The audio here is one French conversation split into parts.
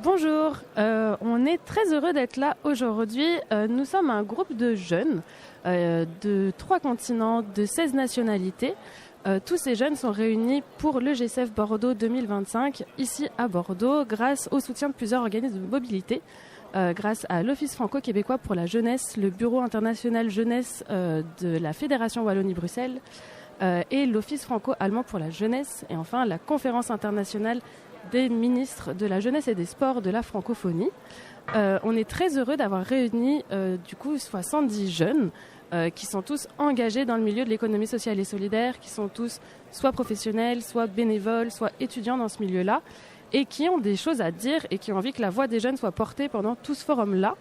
Bonjour, on est très heureux d'être là aujourd'hui. Nous sommes un groupe de jeunes de 3 continents, de 16 nationalités. Tous ces jeunes sont réunis pour le GCF Bordeaux 2025, ici à Bordeaux, grâce au soutien de plusieurs organismes de mobilité, grâce à l'Office franco-québécois pour la jeunesse, le Bureau international jeunesse de la Fédération Wallonie-Bruxelles et l'Office franco-allemand pour la jeunesse, et enfin la Conférence internationale des ministres de la jeunesse et des sports de la francophonie. On est très heureux d'avoir réuni 70 jeunes qui sont tous engagés dans le milieu de l'économie sociale et solidaire, qui sont tous soit professionnels, soit bénévoles, soit étudiants dans ce milieu-là, et qui ont des choses à dire et qui ont envie que la voix des jeunes soit portée pendant tout ce forum-là.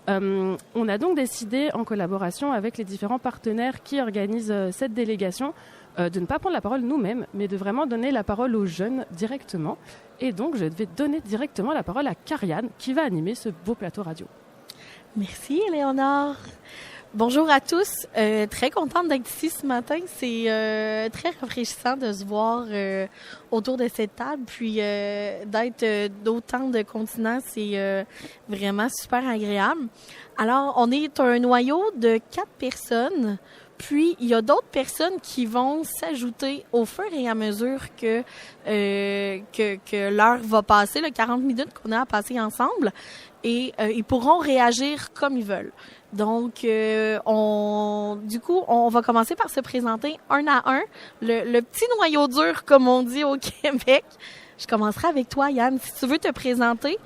On a donc décidé, en collaboration avec les différents partenaires qui organisent cette délégation, de ne pas prendre la parole nous-mêmes, mais de vraiment donner la parole aux jeunes directement. Et donc, je vais donner directement la parole à Karianne, qui va animer ce beau plateau radio. Merci, Éléonore. Bonjour à tous. Très contente d'être ici ce matin. C'est très rafraîchissant de se voir autour de cette table, puis d'être d'autant de continents. C'est vraiment super agréable. Alors, on est un noyau de 4 personnes. Puis, il y a d'autres personnes qui vont s'ajouter au fur et à mesure que l'heure va passer, le 40 minutes qu'on a à passer ensemble, et ils pourront réagir comme ils veulent. Donc, on va commencer par se présenter un à un, le petit noyau dur, comme on dit au Québec. Je commencerai avec toi, Yann. Si tu veux te présenter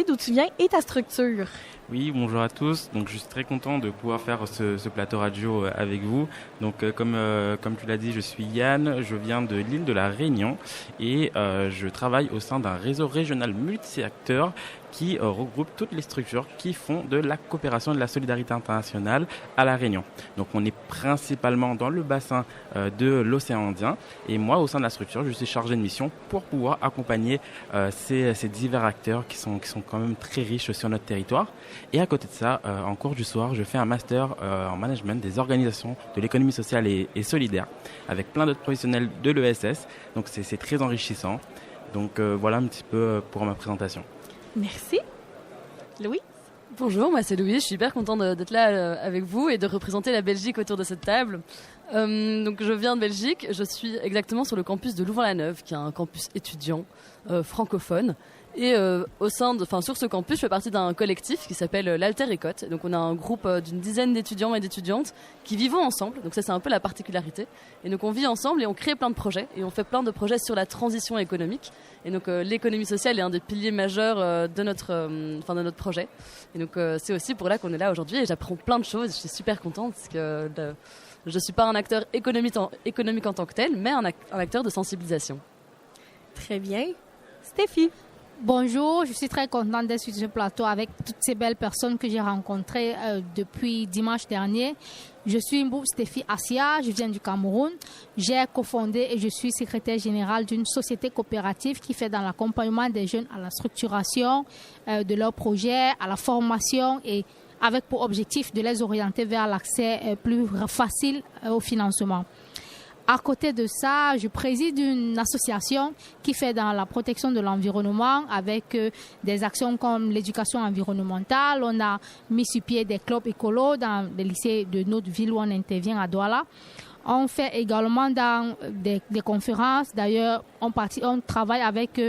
d'où tu viens et ta structure. Oui, bonjour à tous. Donc, je suis très content de pouvoir faire ce plateau radio avec vous. Donc, comme tu l'as dit, je suis Yann. Je viens de l'île de la Réunion et je travaille au sein d'un réseau régional multi-acteurs qui regroupe toutes les structures qui font de la coopération et de la solidarité internationale à La Réunion. Donc on est principalement dans le bassin de l'océan Indien, et moi au sein de la structure je suis chargé de mission pour pouvoir accompagner ces divers acteurs qui sont quand même très riches sur notre territoire. Et à côté de ça, en cours du soir, je fais un master en management des organisations de l'économie sociale et solidaire avec plein d'autres professionnels de l'ESS. Donc c'est très enrichissant. Donc voilà un petit peu pour ma présentation. Merci. Louis? Bonjour, moi c'est Louis, je suis hyper contente d'être là avec vous et de représenter la Belgique autour de cette table. Donc je viens de Belgique, je suis exactement sur le campus de Louvain-la-Neuve, qui est un campus étudiant francophone. Et sur ce campus, je fais partie d'un collectif qui s'appelle l'Alter Écote. Donc on a un groupe d'une dizaine d'étudiants et d'étudiantes qui vivent ensemble. Donc ça c'est un peu la particularité. Et donc on vit ensemble et on crée plein de projets. Et on fait plein de projets sur la transition économique. Et donc l'économie sociale est un des piliers majeurs de notre projet. Et donc c'est aussi pour là qu'on est là aujourd'hui. Et j'apprends plein de choses. Je suis super contente parce que je suis pas un acteur économique en tant que tel, mais un acteur de sensibilisation. Très bien. Stéphie? Bonjour, je suis très contente d'être sur ce plateau avec toutes ces belles personnes que j'ai rencontrées depuis dimanche dernier. Je suis Mbou Stéphie Assia, je viens du Cameroun. J'ai cofondé et je suis secrétaire générale d'une société coopérative qui fait dans l'accompagnement des jeunes à la structuration de leurs projets, à la formation et avec pour objectif de les orienter vers l'accès plus facile au financement. À côté de ça, je préside une association qui fait dans la protection de l'environnement avec des actions comme l'éducation environnementale. On a mis sur pied des clubs écolos dans les lycées de notre ville où on intervient à Douala. On fait également dans des conférences. D'ailleurs, on travaille avec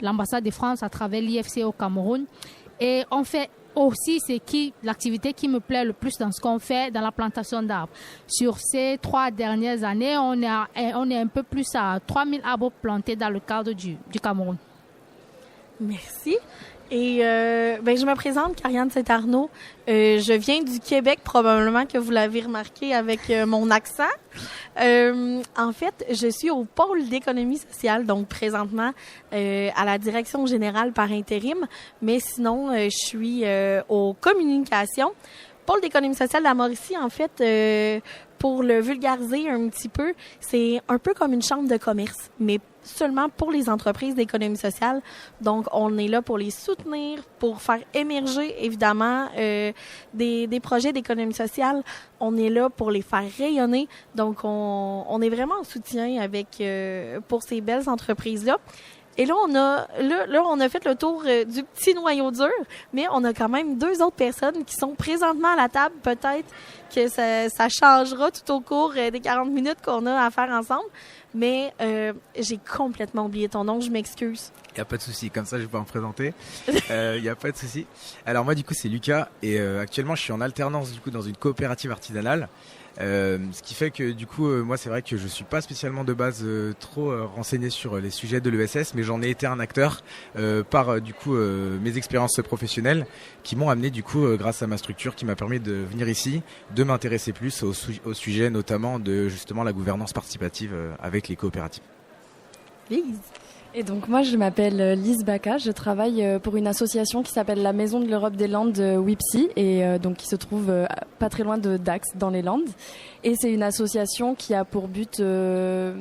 l'ambassade de France à travers l'IFC au Cameroun. Et on fait aussi, l'activité qui me plaît le plus dans ce qu'on fait, dans la plantation d'arbres. Sur ces 3 dernières années, on est un peu plus à 3000 arbres plantés dans le cadre du Cameroun. Merci. Et je me présente, Karianne Saint-Arnaud. Je viens du Québec, probablement que vous l'avez remarqué avec mon accent. En fait, je suis au pôle d'économie sociale, donc présentement à la direction générale par intérim, mais sinon, je suis aux communications. Pôle d'économie sociale de la Mauricie, en fait, pour le vulgariser un petit peu, c'est un peu comme une chambre de commerce, mais seulement pour les entreprises d'économie sociale. Donc, on est là pour les soutenir, pour faire émerger, évidemment, des projets d'économie sociale. On est là pour les faire rayonner. Donc, on est vraiment en soutien pour ces belles entreprises-là. Et là, on a fait le tour du petit noyau dur, mais on a quand même 2 autres personnes qui sont présentement à la table. Peut-être que ça changera tout au cours des 40 minutes qu'on a à faire ensemble. Mais j'ai complètement oublié ton nom, je m'excuse. Il n'y a pas de souci, comme ça je vais pas me présenter. Il n'y a pas de souci. Alors moi du coup c'est Lucas et actuellement je suis en alternance du coup dans une coopérative artisanale. Ce qui fait que du coup moi c'est vrai que je suis pas spécialement de base trop renseigné sur les sujets de l'ESS, mais j'en ai été un acteur par du coup mes expériences professionnelles qui m'ont amené du coup grâce à ma structure qui m'a permis de venir ici, de m'intéresser plus au sujet notamment de justement la gouvernance participative avec les coopératives. Lise. Et donc moi je m'appelle Lise Baca, je travaille pour une association qui s'appelle la Maison de l'Europe des Landes WIPSI et donc qui se trouve pas très loin de Dax dans les Landes. Et c'est une association qui a pour but de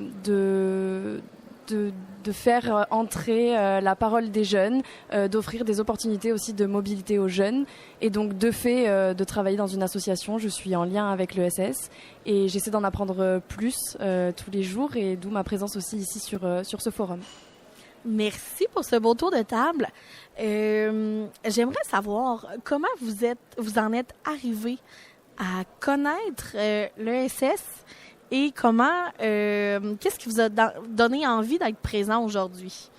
faire entrer la parole des jeunes, d'offrir des opportunités aussi de mobilité aux jeunes. Et donc de fait de travailler dans une association, je suis en lien avec l'ESS et j'essaie d'en apprendre plus tous les jours et d'où ma présence aussi ici sur ce forum. Merci pour ce beau tour de table. J'aimerais savoir comment vous en êtes arrivé à connaître l'ESS et comment, qu'est-ce qui vous a donné envie d'être présent aujourd'hui?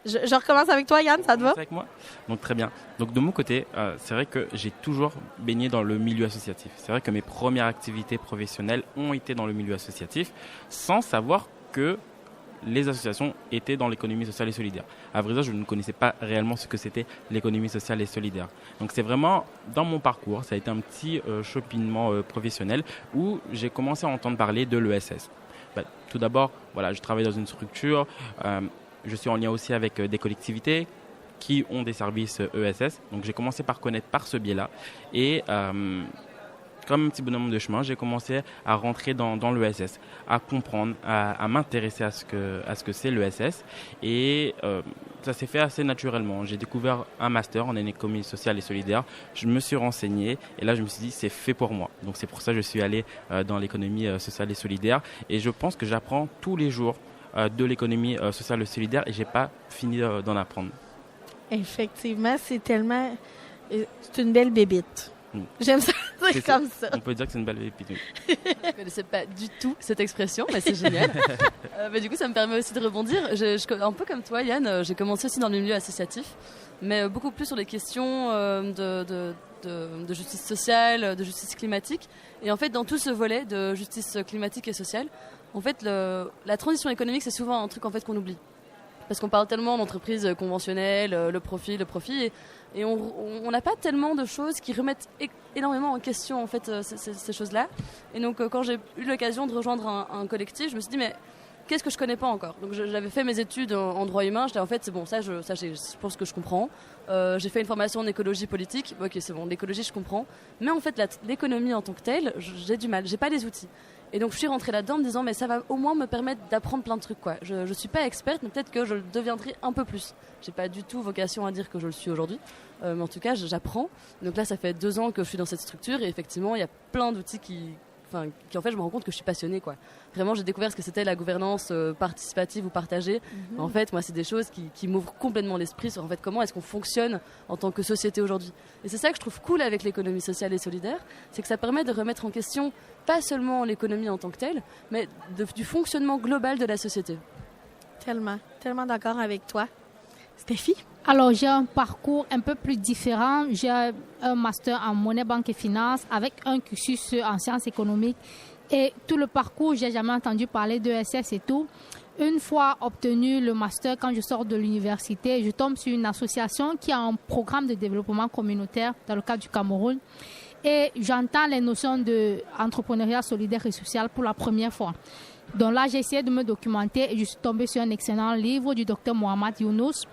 Je recommence avec toi, Yann, ça te va? Avec moi? Donc très bien. Donc de mon côté, c'est vrai que j'ai toujours baigné dans le milieu associatif. C'est vrai que mes premières activités professionnelles ont été dans le milieu associatif sans savoir que les associations étaient dans l'économie sociale et solidaire. À vrai dire, je ne connaissais pas réellement ce que c'était l'économie sociale et solidaire. Donc c'est vraiment dans mon parcours, ça a été un petit cheminement professionnel où j'ai commencé à entendre parler de l'ESS. Tout d'abord, voilà, je travaille dans une structure, je suis en lien aussi avec des collectivités qui ont des services ESS. Donc j'ai commencé par connaître par ce biais-là et comme un petit bonhomme de chemin, j'ai commencé à rentrer dans l'ESS, à comprendre, à m'intéresser à ce que c'est l'ESS. Et ça s'est fait assez naturellement. J'ai découvert un master en économie sociale et solidaire. Je me suis renseigné et là, je me suis dit, c'est fait pour moi. Donc c'est pour ça que je suis allé dans l'économie sociale et solidaire. Et je pense que j'apprends tous les jours de l'économie sociale et solidaire et j'ai pas fini d'en apprendre. Effectivement, c'est une belle bébite. J'aime ça, c'est comme ça. On peut dire que c'est une belle pépite. Je ne connaissais pas du tout cette expression, mais c'est génial. Mais du coup, ça me permet aussi de rebondir. Un peu comme toi, Yann, j'ai commencé aussi dans le milieu associatif, mais beaucoup plus sur les questions de justice sociale, de justice climatique. Et en fait, dans tout ce volet de justice climatique et sociale, en fait, la transition économique, c'est souvent un truc en fait qu'on oublie. Parce qu'on parle tellement d'entreprises conventionnelles, le profit, et on n'a pas tellement de choses qui remettent énormément en question en fait ces choses-là. Et donc quand j'ai eu l'occasion de rejoindre un collectif, je me suis dit mais qu'est-ce que je connais pas encore? Donc j'avais fait mes études en droit humain, j'étais en fait c'est bon ça je pense que je comprends. J'ai fait une formation en écologie politique, ok c'est bon l'écologie je comprends, mais en fait l'économie en tant que telle j'ai du mal, j'ai pas les outils. Et donc je suis rentrée là-dedans en me disant mais ça va au moins me permettre d'apprendre plein de trucs quoi. Je suis pas experte mais peut-être que je le deviendrai un peu plus. J'ai pas du tout vocation à dire que je le suis aujourd'hui, mais en tout cas j'apprends. Donc là ça fait 2 ans que je suis dans cette structure et effectivement il y a plein d'outils qui en fait je me rends compte que je suis passionnée quoi. Vraiment j'ai découvert ce que c'était la gouvernance participative ou partagée. En fait moi c'est des choses qui m'ouvrent complètement l'esprit sur en fait comment est-ce qu'on fonctionne en tant que société aujourd'hui. Et c'est ça que je trouve cool avec l'économie sociale et solidaire, c'est que ça permet de remettre en question pas seulement l'économie en tant que telle, mais du fonctionnement global de la société. Tellement d'accord avec toi. Stéphie? Alors, j'ai un parcours un peu plus différent. J'ai un master en monnaie, banque et finance avec un cursus en sciences économiques. Et tout le parcours, j'ai jamais entendu parler d'ESS et tout. Une fois obtenu le master, quand je sors de l'université, je tombe sur une association qui a un programme de développement communautaire dans le cadre du Cameroun. Et j'entends les notions d'entrepreneuriat solidaire et social pour la première fois. Donc là, j'ai essayé de me documenter et je suis tombée sur un excellent livre du docteur Mohamed Younous.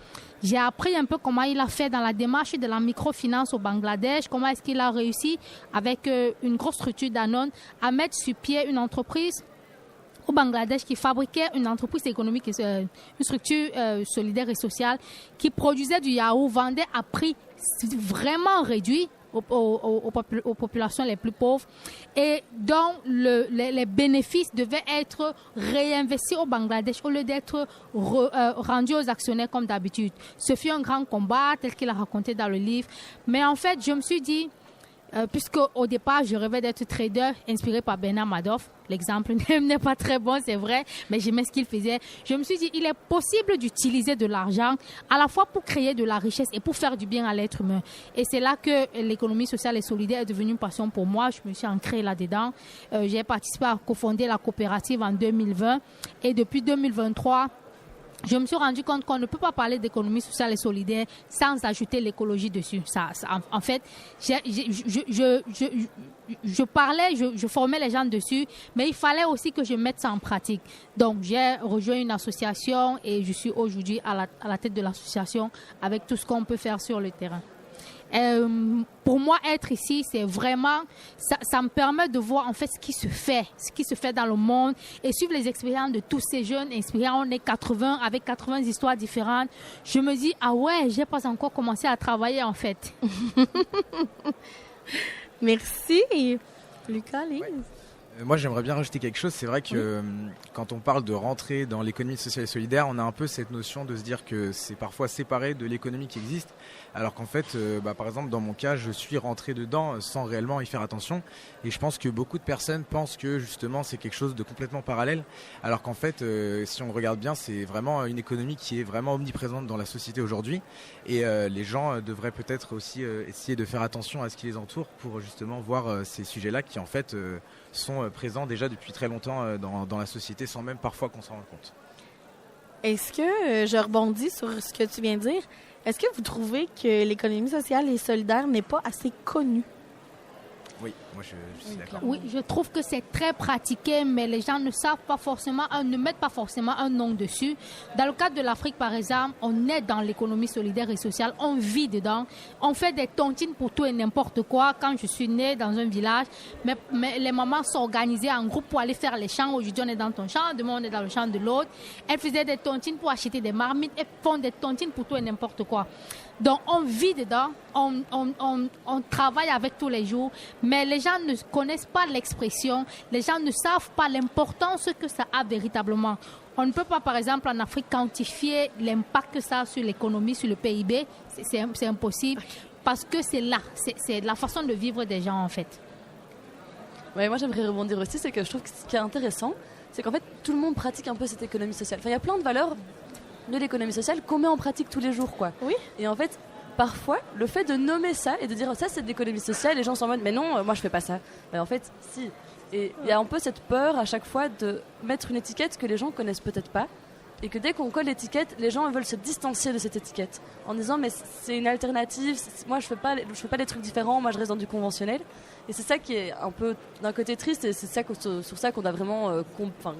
J'ai appris un peu comment il a fait dans la démarche de la microfinance au Bangladesh, comment est-ce qu'il a réussi avec une grosse structure Danone à mettre sur pied une entreprise au Bangladesh qui fabriquait une entreprise économique, une structure solidaire et sociale qui produisait du yaourt, vendait à prix vraiment réduit aux populations les plus pauvres et dont les bénéfices devaient être réinvestis au Bangladesh au lieu d'être rendus aux actionnaires comme d'habitude. Ce fut un grand combat tel qu'il a raconté dans le livre. Mais en fait, je me suis dit, puisque au départ, je rêvais d'être trader inspiré par Bernard Madoff. L'exemple n'est pas très bon, c'est vrai, mais j'aimais ce qu'il faisait. Je me suis dit, il est possible d'utiliser de l'argent à la fois pour créer de la richesse et pour faire du bien à l'être humain. Et c'est là que l'économie sociale et solidaire est devenue une passion pour moi. Je me suis ancrée là-dedans. J'ai participé à cofonder la coopérative en 2020 et depuis 2023, je me suis rendu compte qu'on ne peut pas parler d'économie sociale et solidaire sans ajouter l'écologie dessus. En fait, je formais les gens dessus, mais il fallait aussi que je mette ça en pratique. Donc, j'ai rejoint une association et je suis aujourd'hui à la tête de l'association avec tout ce qu'on peut faire sur le terrain. Pour moi, être ici, c'est vraiment, ça me permet de voir en fait ce qui se fait dans le monde et suivre les expériences de tous ces jeunes inspirants. On est 80 avec 80 histoires différentes. Je me dis, ah ouais, j'ai pas encore commencé à travailler en fait. Merci. Lucas, Lise? Ouais. Moi, j'aimerais bien rajouter quelque chose. C'est vrai que quand on parle de rentrer dans l'économie sociale et solidaire, on a un peu cette notion de se dire que c'est parfois séparé de l'économie qui existe. Alors qu'en fait, par exemple, dans mon cas, je suis rentré dedans sans réellement y faire attention. Et je pense que beaucoup de personnes pensent que justement, c'est quelque chose de complètement parallèle. Alors qu'en fait, si on regarde bien, c'est vraiment une économie qui est vraiment omniprésente dans la société aujourd'hui. Et les gens devraient peut-être aussi essayer de faire attention à ce qui les entoure pour justement voir ces sujets-là qui en fait sont présents déjà depuis très longtemps dans la société sans même parfois qu'on s'en rende compte. Est-ce que, je rebondis sur ce que tu viens de dire, est-ce que vous trouvez que l'économie sociale et solidaire n'est pas assez connue? Oui, moi je suis d'accord. Oui, je trouve que c'est très pratiqué, mais les gens ne savent pas forcément, ne mettent pas forcément un nom dessus. Dans le cadre de l'Afrique, par exemple, on est dans l'économie solidaire et sociale, on vit dedans, on fait des tontines pour tout et n'importe quoi. Quand je suis née dans un village, mais les mamans s'organisaient en groupe pour aller faire les champs. Aujourd'hui, on est dans ton champ, demain, on est dans le champ de l'autre. Elles faisaient des tontines pour acheter des marmites, elles font des tontines pour tout et n'importe quoi. Donc, on vit dedans, on travaille avec tous les jours, mais les gens ne connaissent pas l'expression, les gens ne savent pas l'importance que ça a véritablement. On ne peut pas, par exemple, en Afrique, quantifier l'impact que ça a sur l'économie, sur le PIB, c'est impossible, parce que c'est là, c'est la façon de vivre des gens, en fait. Ouais, moi, j'aimerais rebondir aussi, c'est que je trouve que ce qui est intéressant, c'est qu'en fait, tout le monde pratique un peu cette économie sociale. Enfin, il y a plein de valeurs de l'économie sociale qu'on met en pratique tous les jours, quoi. Oui. Et en fait, parfois, le fait de nommer ça et de dire ça, c'est de l'économie sociale, les gens sont en mode, mais non, moi je fais pas ça. Mais en fait, si. Et il y a un peu cette peur à chaque fois de mettre une étiquette que les gens connaissent peut-être pas. Et que dès qu'on colle l'étiquette, les gens veulent se distancier de cette étiquette en disant mais c'est une alternative, moi je fais pas des trucs différents, moi je reste dans du conventionnel. Et c'est ça qui est un peu d'un côté triste et c'est ça sur ça qu'on doit vraiment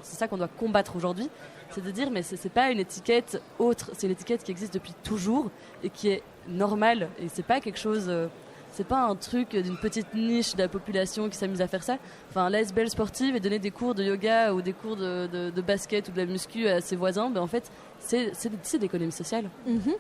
c'est ça qu'on doit combattre aujourd'hui, c'est de dire mais c'est pas une étiquette autre, c'est une étiquette qui existe depuis toujours et qui est normale et c'est pas quelque chose c'est pas un truc d'une petite niche de la population qui s'amuse à faire ça. Enfin, la belle sportive et donner des cours de yoga ou des cours de basket ou de la muscu à ses voisins, ben en fait, c'est de l'économie sociale. Mm-hmm.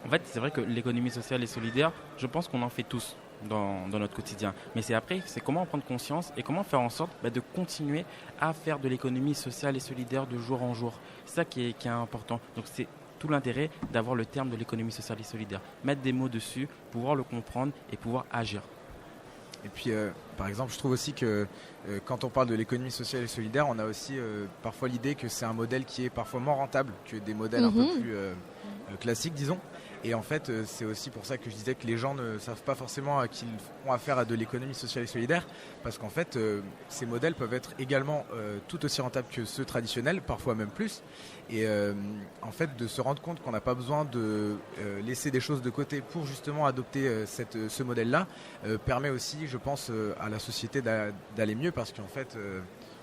En fait, c'est vrai que l'économie sociale et solidaire, je pense qu'on en fait tous dans notre quotidien. Mais c'est comment en prendre conscience et comment faire en sorte de continuer à faire de l'économie sociale et solidaire de jour en jour. C'est ça qui est important. Donc c'est tout l'intérêt d'avoir le terme de l'économie sociale et solidaire. Mettre des mots dessus, pouvoir le comprendre et pouvoir agir. Et puis, par exemple, je trouve aussi que quand on parle de l'économie sociale et solidaire, on a aussi parfois l'idée que c'est un modèle qui est parfois moins rentable que des modèles un peu plus classiques, disons. Et en fait, c'est aussi pour ça que je disais que les gens ne savent pas forcément qu'ils ont affaire à de l'économie sociale et solidaire, parce qu'en fait, ces modèles peuvent être également tout aussi rentables que ceux traditionnels, parfois même plus. Et en fait, de se rendre compte qu'on n'a pas besoin de laisser des choses de côté pour justement adopter ce modèle-là, permet aussi, je pense, à la société d'aller mieux, parce qu'en fait,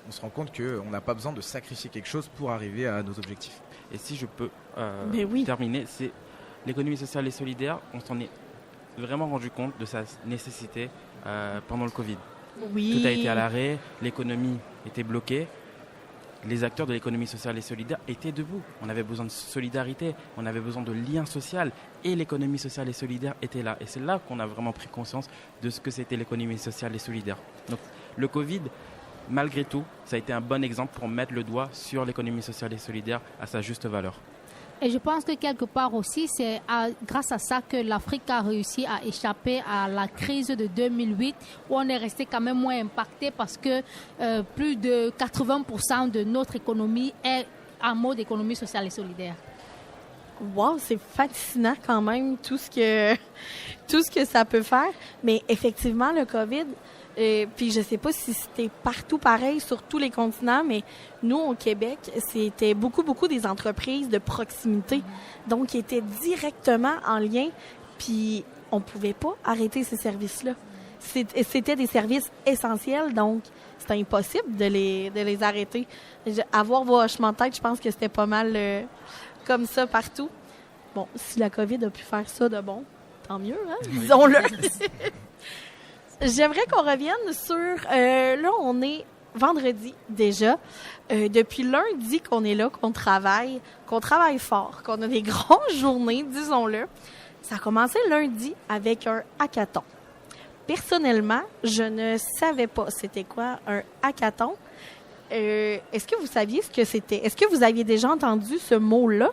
on se rend compte qu'on n'a pas besoin de sacrifier quelque chose pour arriver à nos objectifs. Et si je peux oui. terminer, c'est l'économie sociale et solidaire, on s'en est vraiment rendu compte de sa nécessité pendant le Covid. Oui. Tout a été à l'arrêt, l'économie était bloquée. les acteurs de l'économie sociale et solidaire étaient debout. On avait besoin de solidarité, on avait besoin de lien social et l'économie sociale et solidaire était là. Et c'est là qu'on a vraiment pris conscience de ce que c'était l'économie sociale et solidaire. Donc le Covid, malgré tout, ça a été un bon exemple pour mettre le doigt sur l'économie sociale et solidaire à sa juste valeur. Et je pense que quelque part aussi, c'est grâce à ça que l'Afrique a réussi à échapper à la crise de 2008, où on est resté quand même moins impacté parce que plus de 80% de notre économie est en mode économie sociale et solidaire. Wow, c'est fascinant quand même tout ce que ça peut faire. Mais effectivement, le COVID, puis je sais pas si c'était partout pareil sur tous les continents, mais nous, au Québec, c'était beaucoup des entreprises de proximité, donc qui étaient directement en lien, puis on pouvait pas arrêter ces services-là. C'était des services essentiels, donc c'était impossible de les arrêter. Avoir vos hochements de tête, je pense que c'était pas mal comme ça partout. Bon, si la COVID a pu faire ça de bon, tant mieux, hein, disons-le. J'aimerais qu'on revienne sur... là, on est vendredi déjà. Depuis lundi qu'on est là, qu'on travaille fort, qu'on a des grosses journées, disons-le. Ça a commencé lundi avec un hackathon. Personnellement, je ne savais pas c'était quoi un hackathon. Est-ce que vous saviez ce que c'était? Est-ce que vous aviez déjà entendu ce mot-là?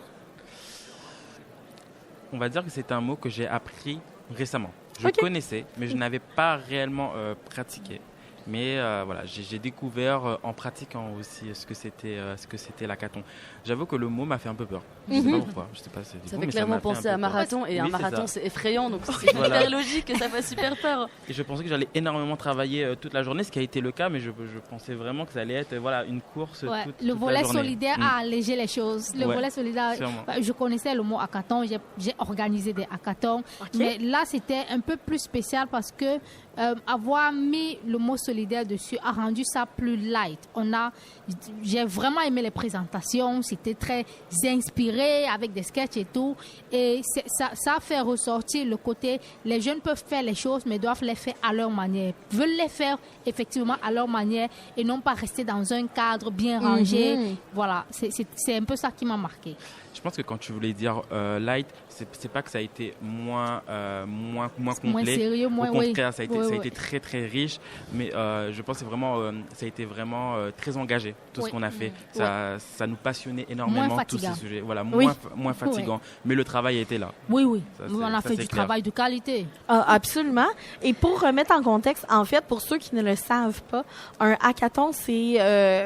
On va dire que c'est un mot que j'ai appris récemment. Je connaissais, mais je n'avais pas réellement pratiqué. Mais voilà, j'ai découvert en pratiquant aussi ce que c'était l'hackathon. J'avoue que le mot m'a fait un peu peur. Je ne sais pas pourquoi. Je sais pas, ça fait clairement penser à marathon, et un marathon c'est effrayant, donc c'est hyper logique que ça fasse super peur. Et je pensais que j'allais énormément travailler toute la journée, ce qui a été le cas, mais je pensais vraiment que ça allait être une course toute la journée. Le volet solidaire a allégé les choses. Le volet solidaire, je connaissais le mot hackathon, j'ai organisé des hackathons, mais là c'était un peu plus spécial parce que avoir mis le mot solidaire dessus a rendu ça plus light. J'ai vraiment aimé les présentations, c'était très inspiré avec des sketchs et tout. Et ça fait ressortir le côté, les jeunes peuvent faire les choses, mais doivent les faire à leur manière. Veulent les faire effectivement à leur manière et non pas rester dans un cadre bien rangé. Voilà, c'est un peu ça qui m'a marqué. Je pense que quand tu voulais dire light, c'est pas que ça a été moins complet. Moins sérieux, moins. Au contraire, ça a été très très riche, mais je pense que ça a été vraiment très engagé tout ce qu'on a fait. Ça nous passionnait énormément tous ces sujets. Voilà, moins fatigant, mais le travail était là. Oui. On a fait du travail de qualité. Absolument. Et pour remettre en contexte, en fait, pour ceux qui ne le savent pas, un hackathon, c'est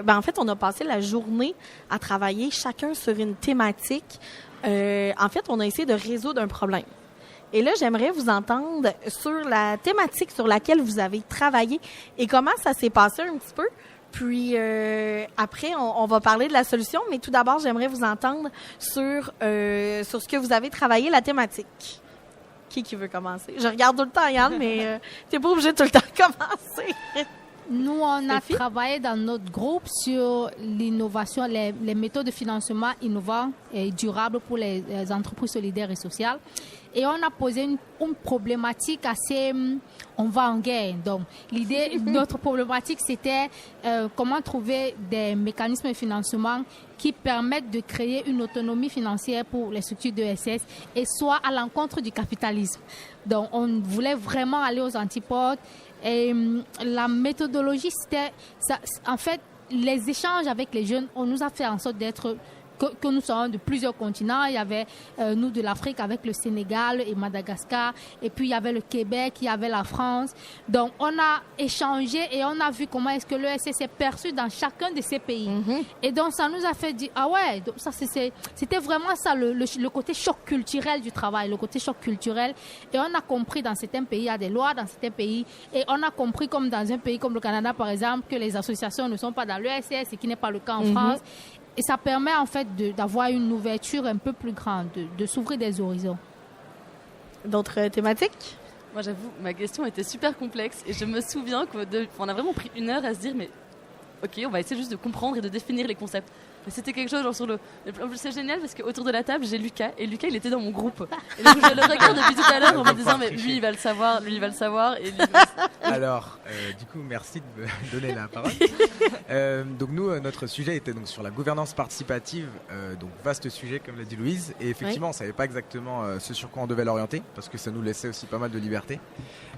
en fait, on a passé la journée à travailler chacun sur une thématique. En fait, on a essayé de résoudre un problème. Et là, j'aimerais vous entendre sur la thématique sur laquelle vous avez travaillé et comment ça s'est passé un petit peu. Puis après, on va parler de la solution, mais tout d'abord, j'aimerais vous entendre sur ce que vous avez travaillé, la thématique. Qui veut commencer? Je regarde tout le temps, Yann, mais t'es pas obligé de tout le temps commencer. Nous, on a travaillé dans notre groupe sur l'innovation, les méthodes de financement innovantes et durables pour les entreprises solidaires et sociales. Et on a posé une problématique assez... On va en guerre. Donc, notre problématique, c'était comment trouver des mécanismes de financement qui permettent de créer une autonomie financière pour les structures d'ESS et soit à l'encontre du capitalisme. Donc, on voulait vraiment aller aux antipodes. Et la méthodologie, c'était... En fait, les échanges avec les jeunes, on nous a fait en sorte d'être... Que nous sommes de plusieurs continents. Il y avait nous de l'Afrique avec le Sénégal et Madagascar. Et puis, il y avait le Québec, il y avait la France. Donc, on a échangé et on a vu comment est-ce que l'ESS est perçu dans chacun de ces pays. Et donc, ça nous a fait dire, ah ouais, donc ça, c'était vraiment ça, le côté choc culturel du travail, le côté choc culturel. Et on a compris dans certains pays, il y a des lois dans certains pays. Et on a compris, comme dans un pays comme le Canada, par exemple, que les associations ne sont pas dans l'ESS et qui n'est pas le cas en France. Et ça permet en fait d'avoir une ouverture un peu plus grande, de s'ouvrir des horizons. D'autres thématiques? Moi, j'avoue, ma question était super complexe et je me souviens qu'on a vraiment pris 1 heure à se dire, mais ok, on va essayer juste de comprendre et de définir les concepts. Et c'était quelque chose genre sur le. En plus, c'est génial parce qu'autour de la table, j'ai Lucas et Lucas il était dans mon groupe. Et donc je le regarde depuis tout à l'heure en me disant mais lui il va le savoir, lui il va le savoir et lui. Alors, du coup, merci de me donner la parole. Donc nous, notre sujet était donc sur la gouvernance participative, donc vaste sujet comme l'a dit Louise. Et effectivement, on savait pas exactement ce sur quoi on devait l'orienter parce que ça nous laissait aussi pas mal de liberté.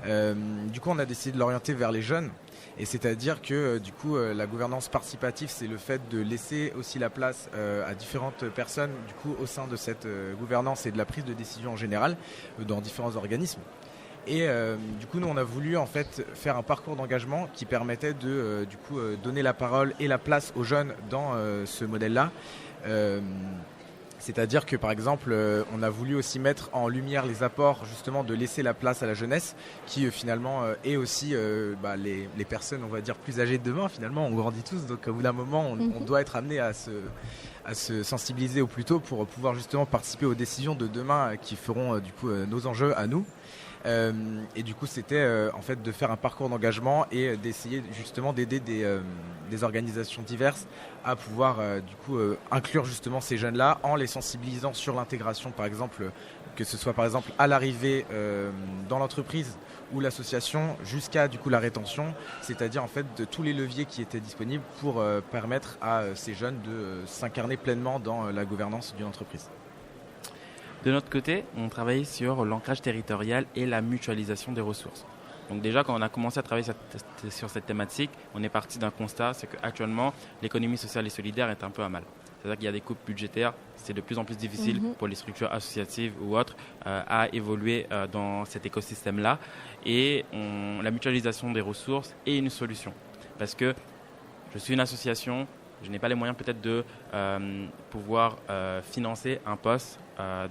Du coup, on a décidé de l'orienter vers les jeunes. Et c'est-à-dire que du coup, la gouvernance participative, c'est le fait de laisser aussi la place à différentes personnes du coup au sein de cette gouvernance et de la prise de décision en général dans différents organismes. Et du coup, nous, on a voulu en fait faire un parcours d'engagement qui permettait de du coup donner la parole et la place aux jeunes dans ce modèle-là. C'est-à-dire que par exemple, on a voulu aussi mettre en lumière les apports justement de laisser la place à la jeunesse qui finalement est aussi les personnes, on va dire, plus âgées de demain. Finalement, on grandit tous, donc au bout d'un moment, on doit être amené à se sensibiliser au plus tôt pour pouvoir justement participer aux décisions de demain qui feront du coup nos enjeux à nous. Et du coup, c'était en fait de faire un parcours d'engagement et d'essayer justement d'aider des organisations diverses à pouvoir du coup inclure justement ces jeunes-là en les sensibilisant sur l'intégration, par exemple, que ce soit par exemple à l'arrivée dans l'entreprise ou l'association jusqu'à du coup la rétention, c'est-à-dire en fait de tous les leviers qui étaient disponibles pour permettre à ces jeunes de s'incarner pleinement dans la gouvernance d'une entreprise. De notre côté, on travaille sur l'ancrage territorial et la mutualisation des ressources. Donc déjà, quand on a commencé à travailler sur cette thématique, on est parti d'un constat, c'est qu'actuellement, l'économie sociale et solidaire est un peu à mal. C'est-à-dire qu'il y a des coupes budgétaires, c'est de plus en plus difficile pour les structures associatives ou autres à évoluer dans cet écosystème-là. Et la mutualisation des ressources est une solution. Parce que je suis une association, je n'ai pas les moyens peut-être de pouvoir financer un poste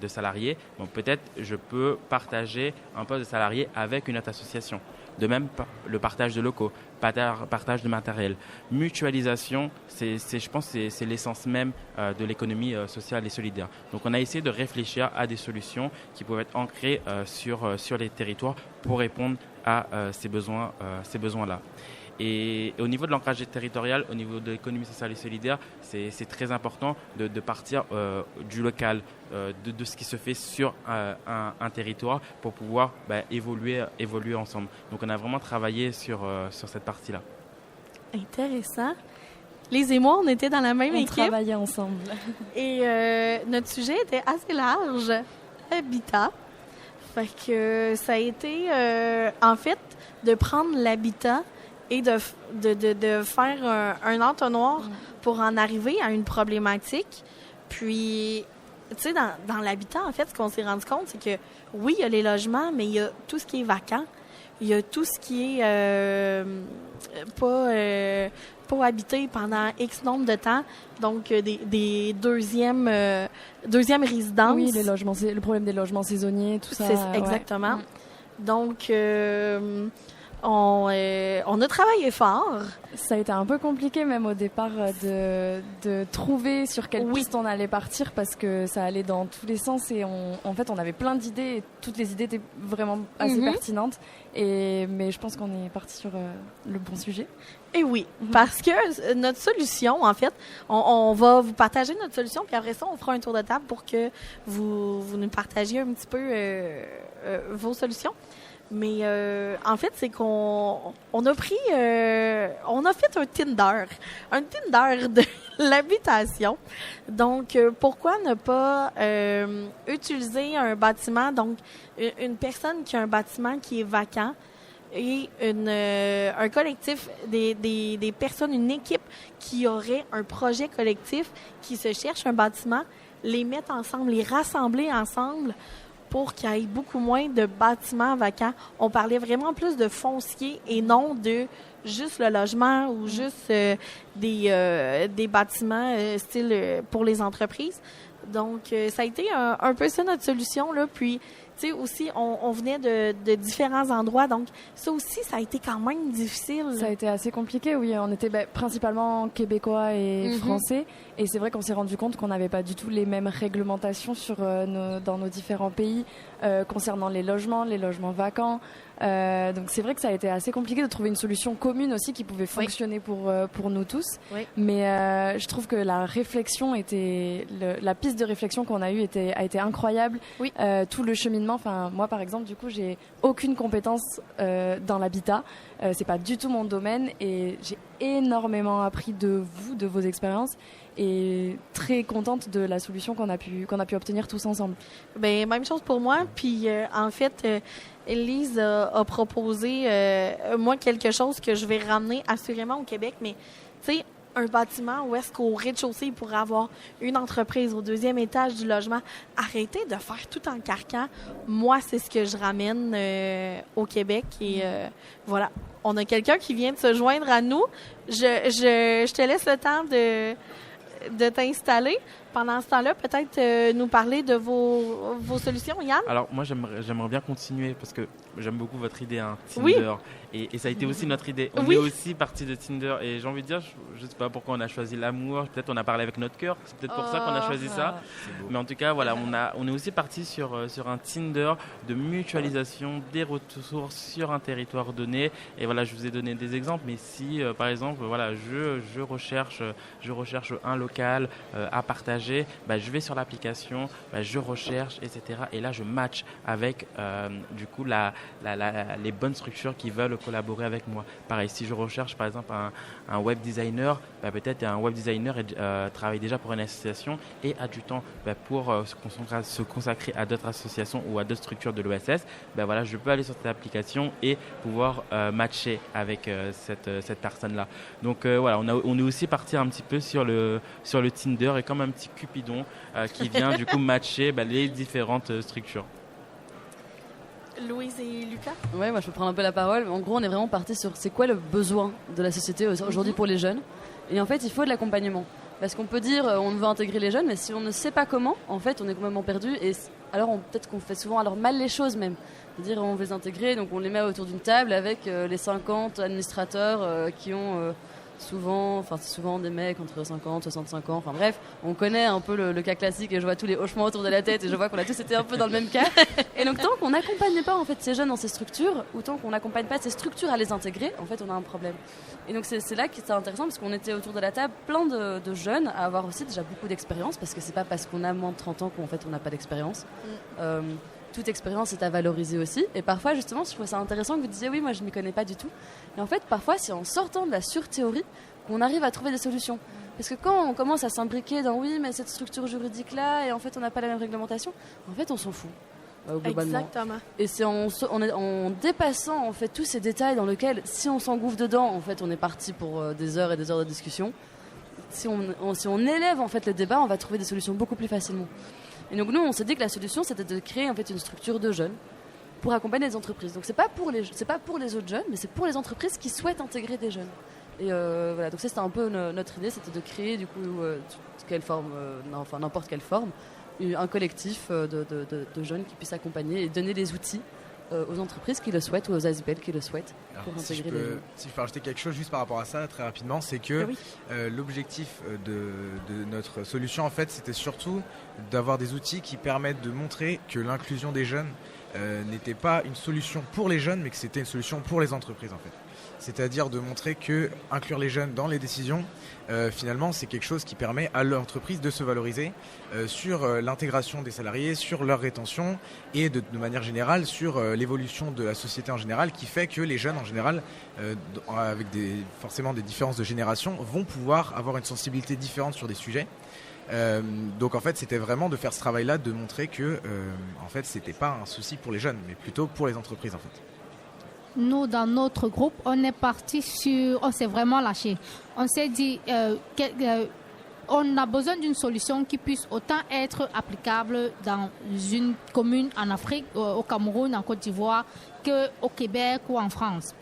de salarié. Donc peut-être je peux partager un poste de salarié avec une autre association. De même, le partage de locaux, partage de matériel. Mutualisation, je pense que c'est l'essence même de l'économie sociale et solidaire. Donc on a essayé de réfléchir à des solutions qui peuvent être ancrées sur les territoires pour répondre à ces besoins-là. Et au niveau de l'ancrage territorial, au niveau de l'économie sociale et solidaire, c'est très important de partir du local, de ce qui se fait sur un territoire pour pouvoir évoluer ensemble. Donc on a vraiment travaillé sur cette partie-là. Intéressant. Lise et moi, on était dans la même équipe. On travaillait ensemble. Et notre sujet était assez large, habitat. Fait que ça a été, en fait, de prendre l'habitat et de faire un entonnoir pour en arriver à une problématique. Puis, tu sais, dans l'habitat, en fait, ce qu'on s'est rendu compte, c'est que, oui, il y a les logements, mais il y a tout ce qui est vacant. Il y a tout ce qui est pas habité pendant X nombre de temps. Donc, des deuxièmes résidences. Oui, le problème des logements saisonniers, tout ça. Exactement. Ouais. Donc, on a travaillé fort. Ça a été un peu compliqué même au départ de trouver sur quelle piste on allait partir parce que ça allait dans tous les sens et en fait on avait plein d'idées et toutes les idées étaient vraiment assez pertinentes mais je pense qu'on est parti sur le bon sujet. Et oui, parce que notre solution, en fait, on va vous partager notre solution puis après ça on fera un tour de table pour que vous nous partagiez un petit peu vos solutions. Mais en fait, c'est qu'on a fait un Tinder de l'habitation. Donc, pourquoi ne pas utiliser un bâtiment, donc une personne qui a un bâtiment qui est vacant et un collectif, des personnes, une équipe qui aurait un projet collectif, qui se cherche un bâtiment, les mettre ensemble, les rassembler ensemble pour qu'il y ait beaucoup moins de bâtiments vacants. On parlait vraiment plus de foncier et non de juste le logement ou juste des bâtiments style pour les entreprises. Donc, ça a été un peu ça notre solution, là. Puis, tu sais, aussi, on venait de différents endroits, donc ça aussi, ça a été quand même difficile. Ça a été assez compliqué, oui. On était principalement québécois et français. Et c'est vrai qu'on s'est rendu compte qu'on n'avait pas du tout les mêmes réglementations dans nos différents pays concernant les logements vacants. Donc c'est vrai que ça a été assez compliqué de trouver une solution commune aussi qui pouvait fonctionner pour nous tous. Oui. Mais je trouve que la réflexion la piste de réflexion qu'on a eue a été incroyable. Oui. Tout le cheminement. Enfin, moi par exemple, du coup, j'ai aucune compétence dans l'habitat. C'est pas du tout mon domaine et j'ai énormément appris de vos expériences. Et très contente de la solution qu'on a pu obtenir tous ensemble. Ben même chose pour moi. Puis en fait, Lise a proposé moi quelque chose que je vais ramener assurément au Québec, mais tu sais, un bâtiment où est-ce qu'au rez-de-chaussée il pourrait avoir une entreprise au 2e étage du logement. Arrêtez de faire tout en carcan. Moi, c'est ce que je ramène au Québec et voilà. On a quelqu'un qui vient de se joindre à nous. Je te laisse le temps de t'installer. Pendant ce temps-là, peut-être nous parler de vos solutions, Yann? Alors, moi, j'aimerais bien continuer parce que j'aime beaucoup votre idée, Tinder. Oui. Et ça a été aussi notre idée. On est aussi parti de Tinder. Et j'ai envie de dire, je ne sais pas pourquoi on a choisi l'amour. Peut-être on a parlé avec notre cœur. C'est peut-être pour ça qu'on a choisi ça. Mais en tout cas, voilà, on est aussi parti sur un Tinder de mutualisation des ressources sur un territoire donné. Et voilà, je vous ai donné des exemples. Mais si, par exemple, voilà, je recherche un local à partager, je vais sur l'application, je recherche, etc. Et là, je match avec du coup les bonnes structures qui veulent collaborer avec moi. Pareil, si je recherche par exemple un web designer, peut-être un web designer travaille déjà pour une association et a du temps pour se consacrer à d'autres associations ou à d'autres structures de l'OSS. Voilà, je peux aller sur cette application et pouvoir matcher avec cette personne-là. Donc voilà, on est aussi parti un petit peu sur le Tinder et comme un petit Cupidon qui vient du coup matcher les différentes structures. Louise et Lucas? Ouais, moi je peux prendre un peu la parole. En gros, on est vraiment parti sur c'est quoi le besoin de la société aujourd'hui pour les jeunes. Et en fait, il faut de l'accompagnement. Parce qu'on peut dire on veut intégrer les jeunes, mais si on ne sait pas comment, en fait, on est complètement perdu. Et alors, peut-être qu'on fait souvent mal les choses même. C'est-à-dire, on veut les intégrer, donc on les met autour d'une table avec les 50 administrateurs qui ont... c'est souvent des mecs entre 50 et 65 ans, enfin bref, on connaît un peu le cas classique et je vois tous les hochements autour de la tête et je vois qu'on a tous été un peu dans le même cas. Et donc tant qu'on n'accompagne pas en fait ces jeunes dans ces structures, ou tant qu'on n'accompagne pas ces structures à les intégrer, en fait on a un problème. Et donc c'est là que c'est intéressant parce qu'on était autour de la table plein de jeunes à avoir aussi déjà beaucoup d'expérience, parce que c'est pas parce qu'on a moins de 30 ans qu'en fait on n'a pas d'expérience. Toute expérience est à valoriser aussi. Et parfois, justement, je trouve ça intéressant que vous disiez oui, moi je ne m'y connais pas du tout. Et en fait, parfois, c'est en sortant de la surthéorie qu'on arrive à trouver des solutions. Parce que quand on commence à s'imbriquer dans oui, mais cette structure juridique-là, et en fait, on n'a pas la même réglementation, en fait, on s'en fout. Globalement. Exactement. Et c'est en dépassant en fait tous ces détails dans lesquels, si on s'engouffre dedans, en fait, on est parti pour des heures et des heures de discussion. Si on élève en fait le débat, on va trouver des solutions beaucoup plus facilement. Et donc nous, on s'est dit que la solution, c'était de créer en fait une structure de jeunes pour accompagner les entreprises. Donc c'est pas pour les autres jeunes, mais c'est pour les entreprises qui souhaitent intégrer des jeunes. Et voilà, donc ça, c'était un peu notre idée, c'était de créer du coup n'importe quelle forme, un collectif de jeunes qui puissent accompagner et donner les outils aux entreprises qui le souhaitent ou aux ASBL qui le souhaitent pour intégrer les jeunes. Si je peux rajouter quelque chose juste par rapport à ça très rapidement, c'est que l'objectif de notre solution en fait, c'était surtout d'avoir des outils qui permettent de montrer que l'inclusion des jeunes n'était pas une solution pour les jeunes, mais que c'était une solution pour les entreprises en fait. C'est-à-dire de montrer que inclure les jeunes dans les décisions, finalement, c'est quelque chose qui permet à l'entreprise de se valoriser sur l'intégration des salariés, sur leur rétention et de manière générale sur l'évolution de la société en général, qui fait que les jeunes en général, avec forcément des différences de génération, vont pouvoir avoir une sensibilité différente sur des sujets. Donc en fait, c'était vraiment de faire ce travail-là, de montrer que en fait, c'était pas un souci pour les jeunes, mais plutôt pour les entreprises en fait. Nous, dans notre groupe, on s'est vraiment lâché. On s'est dit, on a besoin d'une solution qui puisse autant être applicable dans une commune en Afrique, au Cameroun, en Côte d'Ivoire, qu'au Québec ou en France.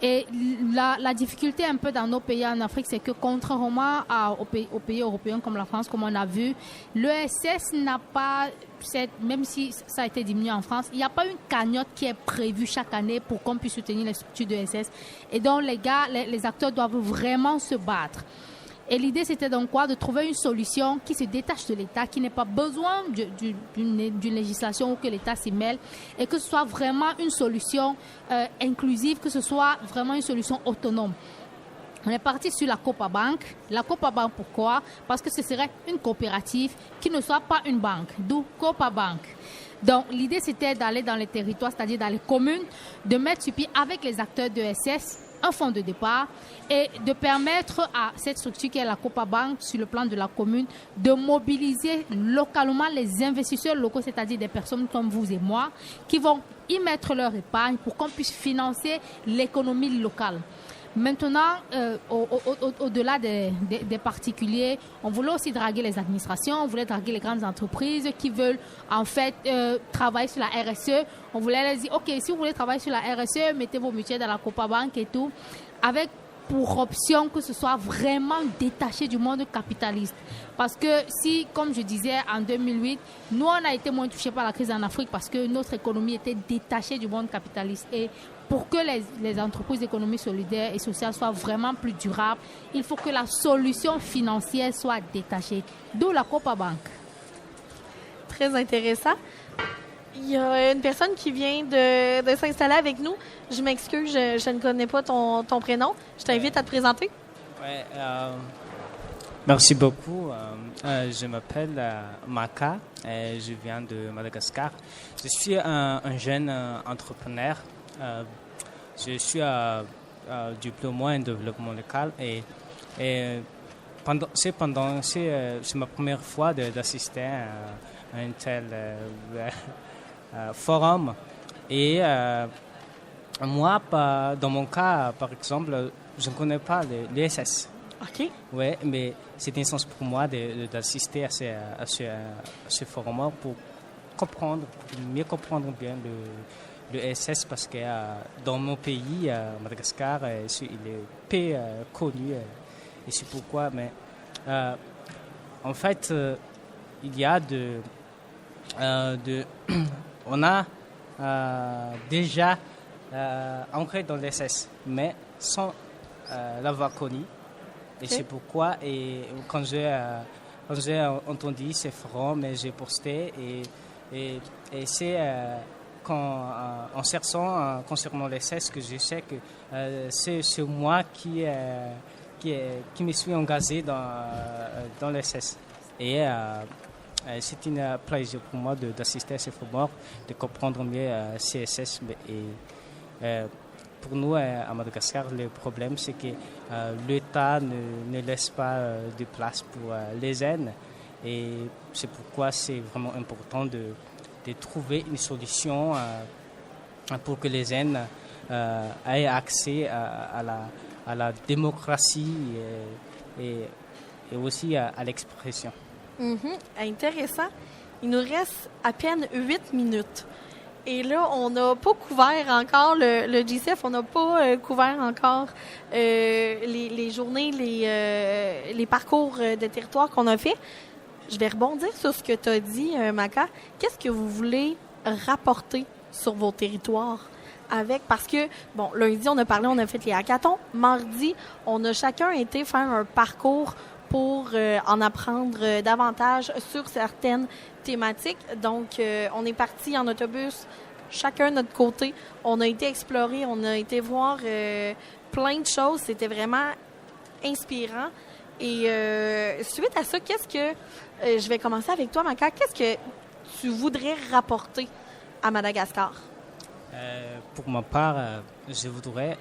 Et la difficulté un peu dans nos pays en Afrique, c'est que contrairement aux pays européens comme la France, comme on a vu, l'ESS n'a pas, même si ça a été diminué en France, il n'y a pas une cagnotte qui est prévue chaque année pour qu'on puisse soutenir les structures d'ESS. Et donc les acteurs doivent vraiment se battre. Et l'idée, c'était donc quoi? De trouver une solution qui se détache de l'État, qui n'ait pas besoin d'une législation ou que l'État s'y mêle, et que ce soit vraiment une solution inclusive, que ce soit vraiment une solution autonome. On est parti sur la Copa Bank. La Copa Bank, pourquoi? Parce que ce serait une coopérative qui ne soit pas une banque, d'où Copa Bank. Donc, l'idée, c'était d'aller dans les territoires, c'est-à-dire dans les communes, de mettre sur pied avec les acteurs de ESS un fonds de départ et de permettre à cette structure qui est la Copa Bank sur le plan de la commune de mobiliser localement les investisseurs locaux, c'est-à-dire des personnes comme vous et moi, qui vont y mettre leur épargne pour qu'on puisse financer l'économie locale. Maintenant, au-delà des particuliers, on voulait aussi draguer les administrations, on voulait draguer les grandes entreprises qui veulent en fait travailler sur la RSE. On voulait leur dire, OK, si vous voulez travailler sur la RSE, mettez vos mutuelles dans la Copa Bank et tout, avec pour option que ce soit vraiment détaché du monde capitaliste. Parce que si, comme je disais, en 2008, nous, on a été moins touchés par la crise en Afrique parce que notre économie était détachée du monde capitaliste. Et pour que les entreprises d'économie solidaire et sociale soient vraiment plus durables, il faut que la solution financière soit détachée. D'où la Copa Bank. Très intéressant. Il y a une personne qui vient de s'installer avec nous. Je m'excuse, je ne connais pas ton prénom. Je t'invite à te présenter. Ouais, merci beaucoup. Je m'appelle Maka et je viens de Madagascar. Je suis un jeune entrepreneur. Je suis diplômé en développement local et c'est ma première fois d'assister à un tel forum. Et moi, dans mon cas, par exemple, je ne connais pas l'ESS. OK. Oui, mais c'est une chance pour moi d'assister à ce forum pour mieux comprendre bien l'ESS parce que dans mon pays, Madagascar, il est peu connu. Et c'est pourquoi. Mais en fait, il y a on a déjà ancré dans l'ESS, mais sans l'avoir connu. Et c'est pourquoi, et quand j'ai entendu ces forums, j'ai posté et c'est en cherchant concernant l'ESS que je sais que c'est moi qui me suis engagé dans l'ESS. Et c'est un plaisir pour moi d'assister à ces forums, de comprendre mieux CSS. Et pour nous, à Madagascar, le problème, c'est que l'État ne laisse pas de place pour les jeunes. Et c'est pourquoi c'est vraiment important de trouver une solution pour que les jeunes aient accès à la démocratie et aussi à l'expression. Intéressant. Il nous reste à peine 8 minutes. Et là, on n'a pas couvert encore le GCF, on n'a pas couvert encore les journées, les parcours de territoire qu'on a fait. Je vais rebondir sur ce que tu as dit, Maka. Qu'est-ce que vous voulez rapporter sur vos territoires parce que, bon, lundi, on a fait les hackathons. Mardi, on a chacun été faire un parcours pour en apprendre davantage sur certaines thématiques. Donc, on est parti en autobus, chacun de notre côté. On a été explorer, on a été voir plein de choses. C'était vraiment inspirant. Et suite à ça, qu'est-ce que... je vais commencer avec toi, Maka. Qu'est-ce que tu voudrais rapporter à Madagascar? Pour ma part, je voudrais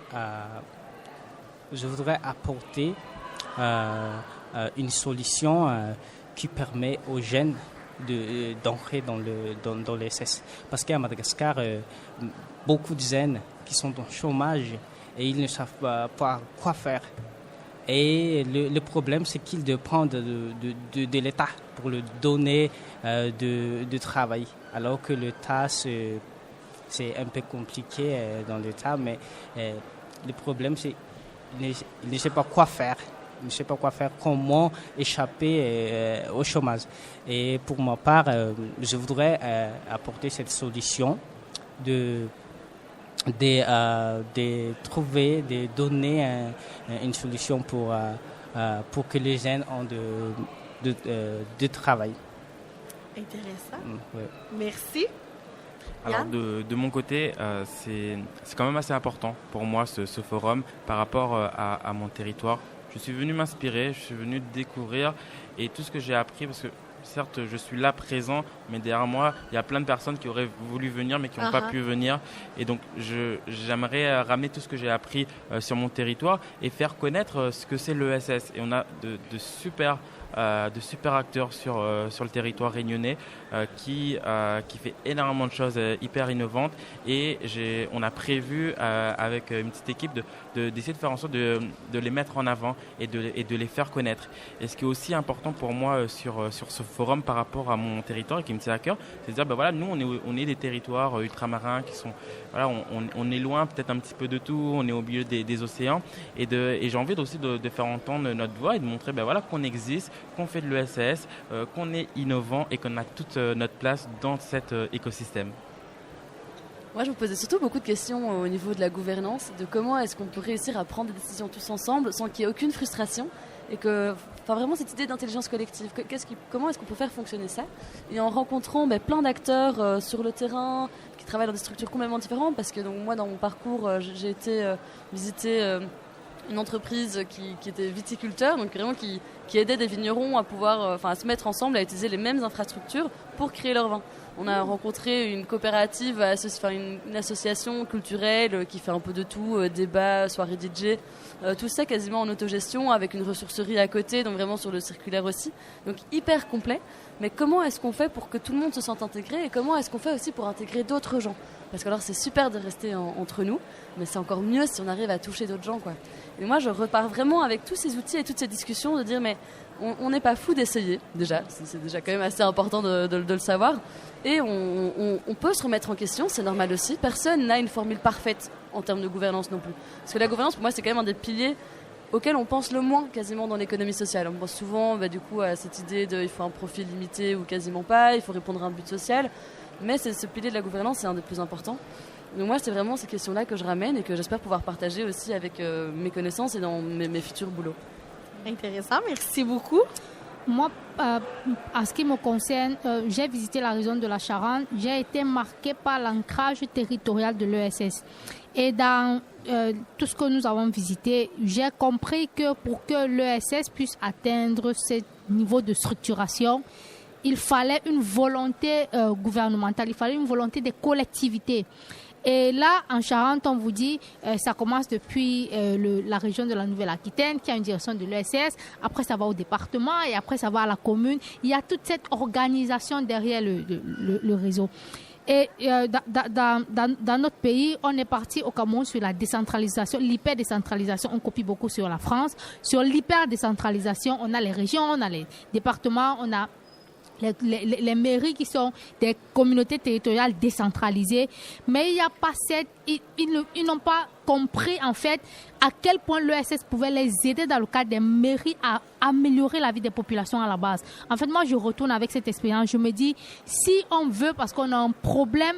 apporter une solution qui permet aux jeunes d'entrer dans l'ESS. Parce qu'à Madagascar, beaucoup de jeunes qui sont dans le chômage et ils ne savent pas quoi faire. Et le problème, c'est qu'ils dépendent de l'État pour leur donner de travail. Alors que l'État, c'est un peu compliqué dans l'État, mais le problème, c'est qu'il ne sait pas quoi faire. Il ne sait pas quoi faire, comment échapper au chômage. Et pour ma part, je voudrais apporter cette solution de trouver, de donner une solution pour que les jeunes ont de travail. Intéressant. Ouais. Merci. Alors Yann? de mon côté, c'est quand même assez important pour moi ce forum par rapport à mon territoire. Je suis venu m'inspirer, je suis venu découvrir et tout ce que j'ai appris, parce que certes je suis là présent, mais derrière moi il y a plein de personnes qui auraient voulu venir mais qui n'ont pas pu venir. Et donc j'aimerais ramener tout ce que j'ai appris sur mon territoire et faire connaître ce que c'est l'ESS. Et on a de super acteurs sur le territoire réunionnais qui fait énormément de choses hyper innovantes, et on a prévu avec une petite équipe d'essayer de faire en sorte de les mettre en avant et de les faire connaître. Et ce qui est aussi important pour moi sur ce forum par rapport à mon territoire et qui me tient à cœur, c'est de dire voilà, nous on est des territoires ultramarins qui sont voilà, on est loin peut-être un petit peu de tout, on est au milieu des océans, et j'ai envie aussi de faire entendre notre voix et de montrer voilà, qu'on existe, qu'on fait de l'ESS, qu'on est innovant et qu'on a toute notre place dans cet écosystème. Moi, je me posais surtout beaucoup de questions au niveau de la gouvernance, de comment est-ce qu'on peut réussir à prendre des décisions tous ensemble sans qu'il y ait aucune frustration, et vraiment cette idée d'intelligence collective, comment est-ce qu'on peut faire fonctionner ça, et en rencontrant plein d'acteurs sur le terrain qui travaillent dans des structures complètement différentes, parce que donc, moi dans mon parcours j'ai été visiter une entreprise qui était viticulteur, donc vraiment qui aidait des vignerons à pouvoir à se mettre ensemble, à utiliser les mêmes infrastructures pour créer leur vin. On a rencontré une coopérative, une association culturelle qui fait un peu de tout, débats, soirées DJ, tout ça quasiment en autogestion avec une ressourcerie à côté, donc vraiment sur le circulaire aussi. Donc hyper complet. Mais comment est-ce qu'on fait pour que tout le monde se sente intégré, et comment est-ce qu'on fait aussi pour intégrer d'autres gens? Parce que alors c'est super de rester entre nous, mais c'est encore mieux si on arrive à toucher d'autres gens, quoi. Et moi je repars vraiment avec tous ces outils et toutes ces discussions de dire mais on n'est pas fou d'essayer, déjà, c'est déjà quand même assez important de le savoir. Et on peut se remettre en question, c'est normal aussi. Personne n'a une formule parfaite en termes de gouvernance non plus. Parce que la gouvernance, pour moi, c'est quand même un des piliers auxquels on pense le moins quasiment dans l'économie sociale. On pense souvent du coup à cette idée il faut un profil limité ou quasiment pas, il faut répondre à un but social. Mais ce pilier de la gouvernance, c'est un des plus importants. Donc moi, c'est vraiment ces questions-là que je ramène et que j'espère pouvoir partager aussi avec mes connaissances et dans mes futurs boulots. Intéressant, merci beaucoup. Moi, en ce qui me concerne, j'ai visité la région de la Charente. J'ai été marquée par l'ancrage territorial de l'ESS. Et dans tout ce que nous avons visité, j'ai compris que pour que l'ESS puisse atteindre ce niveau de structuration, il fallait une volonté gouvernementale, il fallait une volonté des collectivités. Et là, en Charente, on vous dit, ça commence depuis la région de la Nouvelle-Aquitaine, qui a une direction de l'ESS. Après, ça va au département et après, ça va à la commune. Il y a toute cette organisation derrière le réseau. Et dans notre pays, on est parti au Cameroun sur la décentralisation, l'hyper-décentralisation. On copie beaucoup sur la France. Sur l'hyper-décentralisation, on a les régions, on a les départements, on a les mairies qui sont des communautés territoriales décentralisées, mais il n'y a pas ils n'ont pas compris en fait à quel point l'ESS pouvait les aider dans le cadre des mairies à améliorer la vie des populations à la base. En fait, moi je retourne avec cette expérience, je me dis si on veut, parce qu'on a un problème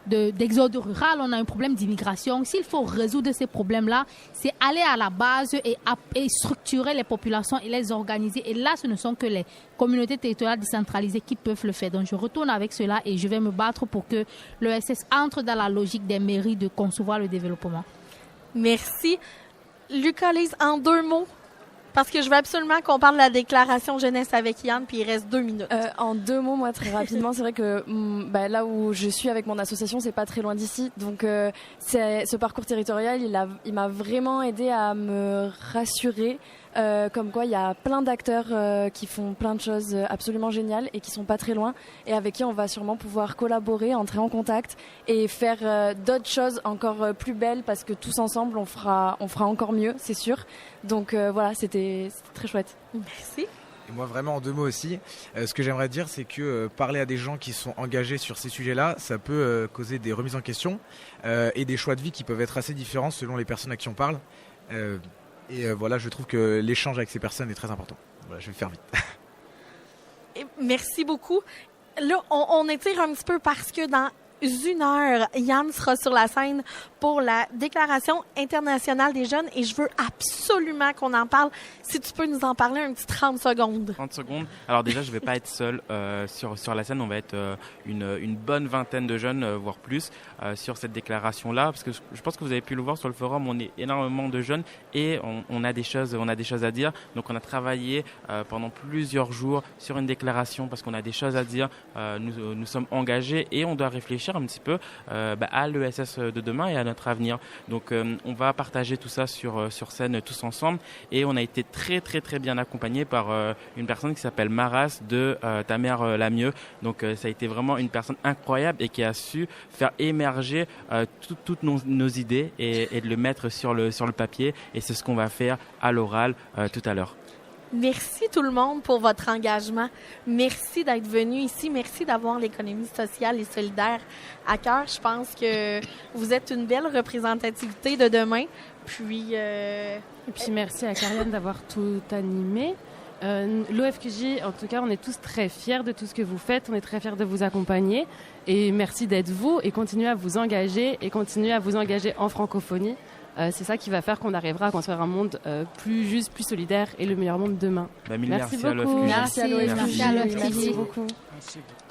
d'exode rural, on a un problème d'immigration. S'il faut résoudre ces problèmes-là, c'est aller à la base et structurer les populations et les organiser. Et là, ce ne sont que les communautés territoriales décentralisées qui peuvent le faire. Donc, je retourne avec cela et je vais me battre pour que l'ESS entre dans la logique des mairies de concevoir le développement. Merci. Lucas, Lise, en 2 mots, parce que je veux absolument qu'on parle de la déclaration jeunesse avec Yann, puis il reste 2 minutes. En 2 mots, moi, très rapidement, c'est vrai que là où je suis avec mon association, c'est pas très loin d'ici. Donc, ce parcours territorial, il m'a vraiment aidé à me rassurer. Comme quoi il y a plein d'acteurs qui font plein de choses absolument géniales et qui sont pas très loin et avec qui on va sûrement pouvoir collaborer, entrer en contact et faire d'autres choses encore plus belles, parce que tous ensemble on fera encore mieux, c'est sûr. Donc voilà, c'était très chouette. Merci. Et moi, vraiment, en 2 mots aussi, ce que j'aimerais dire, c'est que parler à des gens qui sont engagés sur ces sujets-là, ça peut causer des remises en question et des choix de vie qui peuvent être assez différents selon les personnes à qui on parle. Voilà, je trouve que l'échange avec ces personnes est très important. Voilà, je vais faire vite. Merci beaucoup. Là, on étire un petit peu parce que dans 1 heure, Yann sera sur la scène pour la Déclaration internationale des jeunes et je veux absolument qu'on en parle. Si tu peux nous en parler un petit 30 secondes. 30 secondes. Alors déjà, je vais pas être seul sur la scène. On va être une bonne vingtaine de jeunes, voire plus, sur cette déclaration-là. Parce que je pense que vous avez pu le voir sur le forum, on est énormément de jeunes et on a des choses à dire. Donc on a travaillé pendant plusieurs jours sur une déclaration parce qu'on a des choses à dire. Nous sommes engagés et on doit réfléchir un petit peu à l'ESS de demain et à notre avenir. Donc on va partager tout ça sur scène tous ensemble et on a été très très très bien accompagné par une personne qui s'appelle Maras de Ta mère la mieux. Donc ça a été vraiment une personne incroyable et qui a su faire émerger toutes nos idées et de le mettre sur le papier et c'est ce qu'on va faire à l'oral tout à l'heure. Merci tout le monde pour votre engagement. Merci d'être venu ici. Merci d'avoir l'économie sociale et solidaire à cœur. Je pense que vous êtes une belle représentativité de demain. Et puis merci à Karianne d'avoir tout animé. L'OFQJ, en tout cas, on est tous très fiers de tout ce que vous faites. On est très fiers de vous accompagner. Et merci d'être vous et continuez à vous engager en francophonie. C'est ça qui va faire qu'on arrivera à construire un monde plus juste, plus solidaire et le meilleur monde demain. Merci beaucoup. À l'OFQJ. Merci à l'OFQJ. Merci beaucoup. Merci beaucoup.